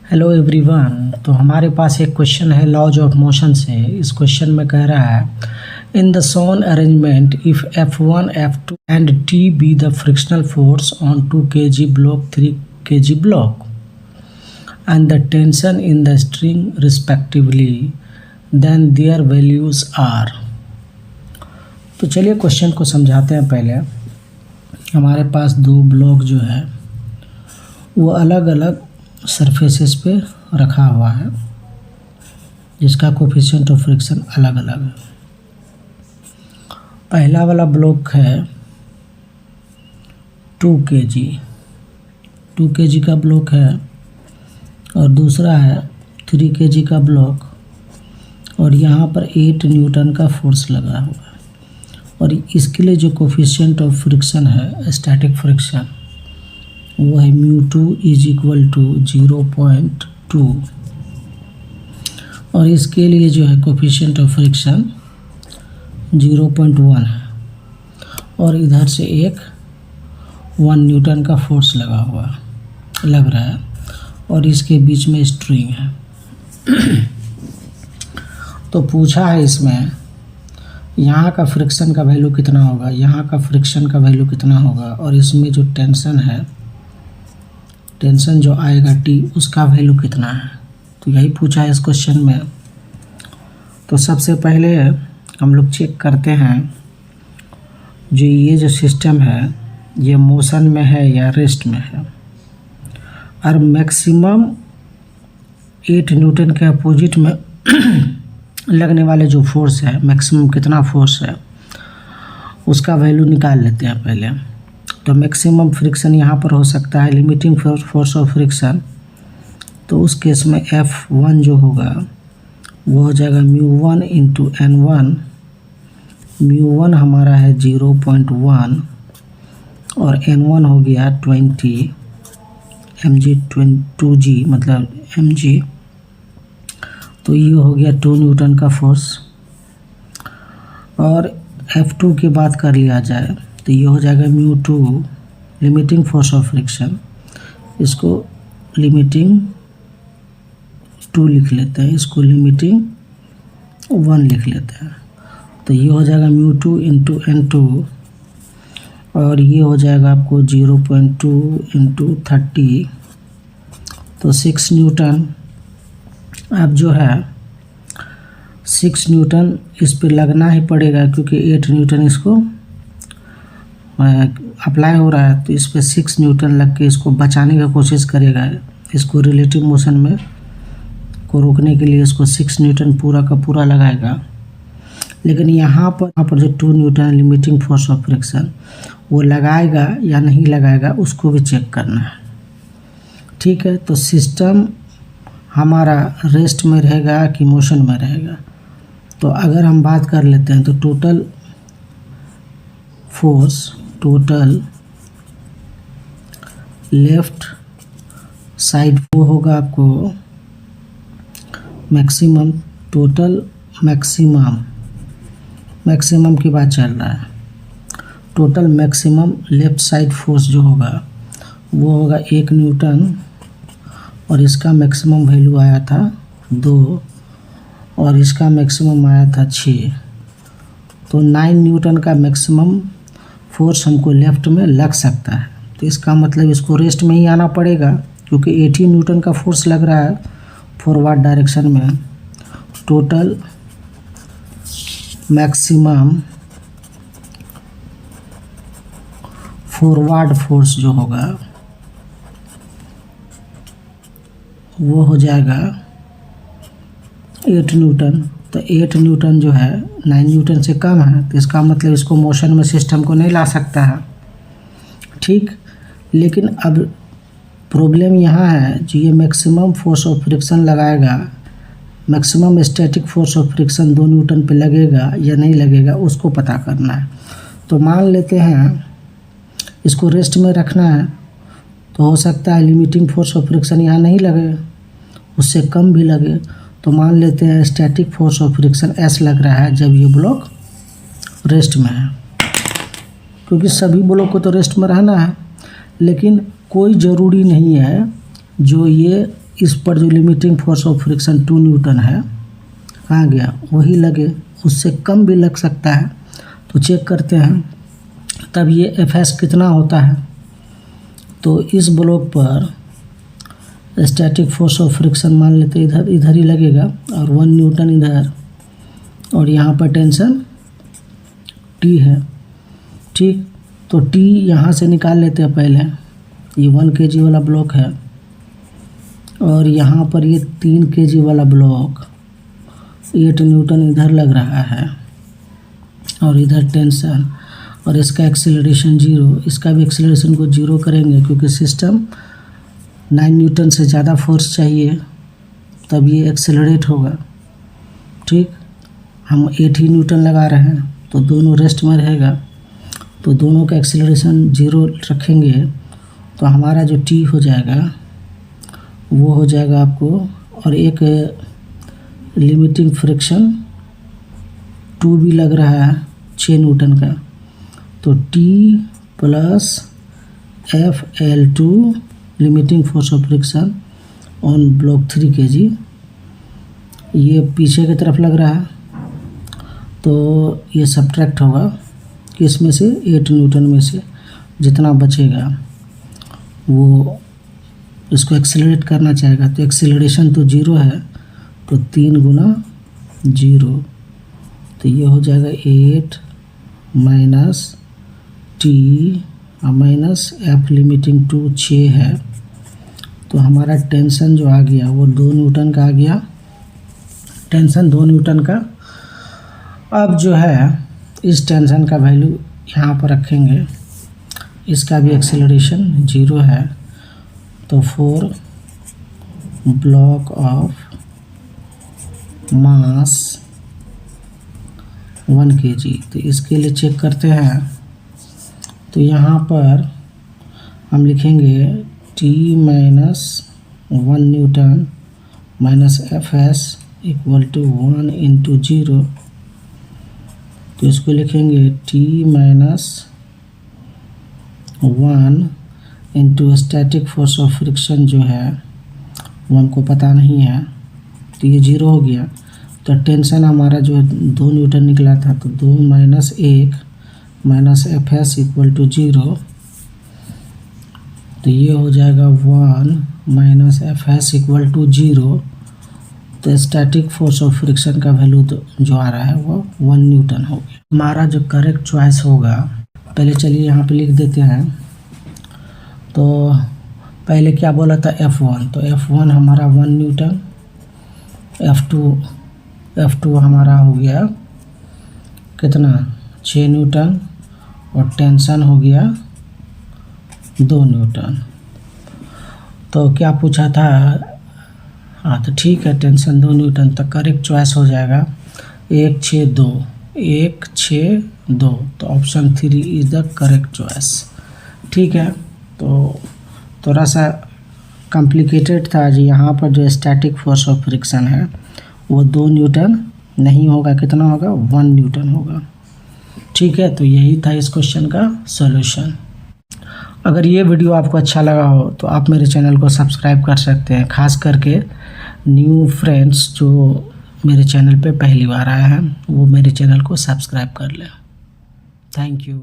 Hello everyone. तो हमारे पास एक क्वेश्चन है लॉज ऑफ मोशन से। इस क्वेश्चन में कह रहा है in the shown arrangement if F1 F2 and T be the frictional force on 2 kg block 3 kg block and the tension in the string respectively then their values are. तो चलिए question को समझाते हैं। पहले हमारे पास दो ब्लॉक जो है वो अलग अलग सरफेसेस पे रखा हुआ है जिसका कोफिशिएंट ऑफ फ्रिक्शन अलग अलग है। पहला वाला ब्लॉक है 2 kg का ब्लॉक है और दूसरा है 3 kg का ब्लॉक और यहाँ पर 8 न्यूटन का फोर्स लगा हुआ है और इसके लिए जो कोफिशिएंट ऑफ फ्रिक्शन है स्टैटिक फ्रिक्शन वो है μ2 = 0.2 और इसके लिए जो है कोफिशिएंट ऑफ फ्रिक्शन 0.1 है और इधर से एक 1 न्यूटन का फोर्स लग रहा है और इसके बीच में स्ट्रिंग है। तो पूछा है इसमें यहाँ का फ्रिक्शन का वैल्यू कितना होगा, यहाँ का फ्रिक्शन का वैल्यू कितना होगा और इसमें जो टेंशन जो आएगा T उसका वैल्यू कितना है। तो यही पूछा है इस क्वेश्चन में। तो सबसे पहले हम लोग चेक करते हैं जो ये जो सिस्टम है ये मोशन में है या रेस्ट में है और मैक्सिमम 8 न्यूटन के अपोजिट में लगने वाले जो फोर्स है मैक्सिमम कितना फोर्स है उसका वैल्यू निकाल लेते हैं पहले। तो मैक्सिमम फ्रिक्शन यहाँ पर हो सकता है लिमिटिंग फोर्स ऑफ फ्रिक्शन। तो उस केस में F1 जो होगा वो हो जाएगा μ1 × N1। μ1 हमारा है 0.1 और N1 हो गया 20 mg 2g मतलब mg। तो ये हो गया 2 न्यूटन का फोर्स। और F2 की बात कर लिया जाए तो ये हो जाएगा μ2 लिमिटिंग फोर्स ऑफ फ्रिक्शन। इसको लिमिटिंग 2 लिख लेते हैं, इसको लिमिटिंग 1 लिख लेते हैं। तो ये हो जाएगा μ2 × N2 और ये हो जाएगा आपको 0.2 × 30 तो 6 न्यूटन। अब जो है 6 न्यूटन इस पे लगना ही पड़ेगा क्योंकि 8 न्यूटन इसको अप्लाई हो रहा है। तो इस पे 6 न्यूटन लग के इसको बचाने का कोशिश करेगा। इसको रिलेटिव मोशन में को रोकने के लिए इसको 6 न्यूटन पूरा का पूरा लगाएगा। लेकिन यहाँ पर जो 2 Newton limiting force of friction वो लगाएगा या नहीं लगाएगा उसको भी चेक करना है। ठीक है, तो सिस्टम हमारा रेस्ट में रहेगा कि मोशन में रहेगा। तो अगर हम बात कर लेते हैं तो टोटल फोर्स लेफ्ट साइड वो होगा आपको मैक्सिमम। टोटल मैक्सिमम की बात चल रहा है। Total maximum left side force जो होगा वो होगा 1 न्यूटन और इसका मैक्सिमम वैल्यू आया था 2 और इसका मैक्सिमम आया था 6। तो 9 न्यूटन का मैक्सिमम फोर्स हमको लेफ़्ट में लग सकता है। तो इसका मतलब इसको रेस्ट में ही आना पड़ेगा क्योंकि 80 न्यूटन का फोर्स लग रहा है फॉरवर्ड डायरेक्शन में। टोटल मैक्सिमम फॉरवर्ड फोर्स जो होगा वो हो जाएगा 8 न्यूटन। तो 8 न्यूटन जो है 9 न्यूटन से कम है तो इसका मतलब इसको मोशन में सिस्टम को नहीं ला सकता है। ठीक, लेकिन अब प्रॉब्लम यहाँ है जो ये मैक्सिमम फोर्स ऑफ फ्रिक्शन लगाएगा, maximum static force of friction 2 Newton पे लगेगा या नहीं लगेगा उसको पता करना है। तो मान लेते हैं इसको रेस्ट में रखना है तो हो सकता है लिमिटिंग फोर्स ऑफ फ्रिक्शन यहाँ नहीं लगे, उससे कम भी लगे। तो मान लेते हैं static force of friction S लग रहा है जब ये ब्लॉक रेस्ट में है, क्योंकि सभी ब्लॉक को तो रेस्ट में रहना है। लेकिन कोई ज़रूरी नहीं है जो ये इस पर जो limiting force of friction 2 Newton है कहाँ गया, वही लगे, उससे कम भी लग सकता है। तो चेक करते हैं। तब ये Fs कितना होता है, तो इस ब्लॉक पर स्टैटिक फोर्स ऑफ फ्रिक्शन मान लेते इधर ही लगेगा और 1 न्यूटन इधर, और यहाँ पर टेंशन T है। ठीक, तो T यहाँ से निकाल लेते हैं पहले। ये 1 kg वाला ब्लॉक है और यहाँ पर ये 3 kg वाला ब्लॉक 8 न्यूटन इधर लग रहा है और इधर टेंशन, और इसका एक्सेलरेशन 0। इसका भी एक्सेलरेशन को 0 करेंगे क्योंकि सिस्टम 9 न्यूटन से ज़्यादा फोर्स चाहिए तब ये एक्सेलरेट होगा। ठीक, हम 8 ही न्यूटन लगा रहे हैं तो दोनों रेस्ट में रहेगा, तो दोनों का एक्सेलरेशन 0 रखेंगे तो हमारा जो T हो जाएगा वो हो जाएगा आपको, और एक लिमिटिंग फ्रिक्शन 2 भी लग रहा है 6 न्यूटन का, तो T plus FL2 limiting force of friction on block 3 kg, ये पीछे की तरफ लग रहा है तो ये सब्ट्रैक्ट होगा किस में से, 8 न्यूटन में से। जितना बचेगा वो इसको एक्सेलरेट करना चाहेगा, तो एक्सेलरेशन तो 0 है तो 3 गुना 0, तो ये हो जाएगा 8 minus T minus F limiting 2 6 है, तो हमारा टेंशन जो आ गया वो 2 न्यूटन का आ गया, टेंशन 2 न्यूटन का। अब जो है इस टेंशन का वैल्यू यहाँ पर रखेंगे, इसका भी एक्सेलरेशन 0 है, तो 4 ब्लॉक ऑफ मास 1 kg। तो इसके लिए चेक करते हैं, तो यहाँ पर हम लिखेंगे T minus 1 newton minus Fs equal to 1 into 0, तो इसको लिखेंगे T minus 1 into static force of friction जो है वो हमको पता नहीं है, तो ये 0 हो गया। तो टेंशन हमारा जो 2 न्यूटन निकला था, तो 2 minus 1 minus Fs equal to 0, तो ये हो जाएगा 1 माइनस Fs इक्वल टू 0। तो स्टैटिक फोर्स ऑफ फ्रिक्शन का वैल्यू जो आ रहा है वो 1 न्यूटन हो गया। हमारा जो करेक्ट चॉइस होगा, पहले चलिए यहाँ पे लिख देते हैं। तो पहले क्या बोला था F1, तो F1 हमारा 1 न्यूटन, F2 हमारा हो गया कितना 6 न्यूटन, और टेंशन हो गया 2 न्यूटन। तो क्या पूछा था, हाँ तो ठीक है, टेंशन 2 न्यूटन, तो करेक्ट चॉइस हो जाएगा 1 6 2, 1 6 2, तो option 3 is the correct choice. ठीक है, तो थोड़ा सा कॉम्प्लिकेटेड था जी। यहाँ पर जो स्टैटिक फोर्स ऑफ फ्रिक्शन है वो 2 न्यूटन नहीं होगा, कितना होगा 1 न्यूटन होगा। ठीक है, तो यही था इस क्वेश्चन का सॉल्यूशन। अगर ये वीडियो आपको अच्छा लगा हो तो आप मेरे चैनल को सब्सक्राइब कर सकते हैं, खास करके न्यू फ्रेंड्स जो मेरे चैनल पे पहली बार आए हैं वो मेरे चैनल को सब्सक्राइब कर लें। Thank you.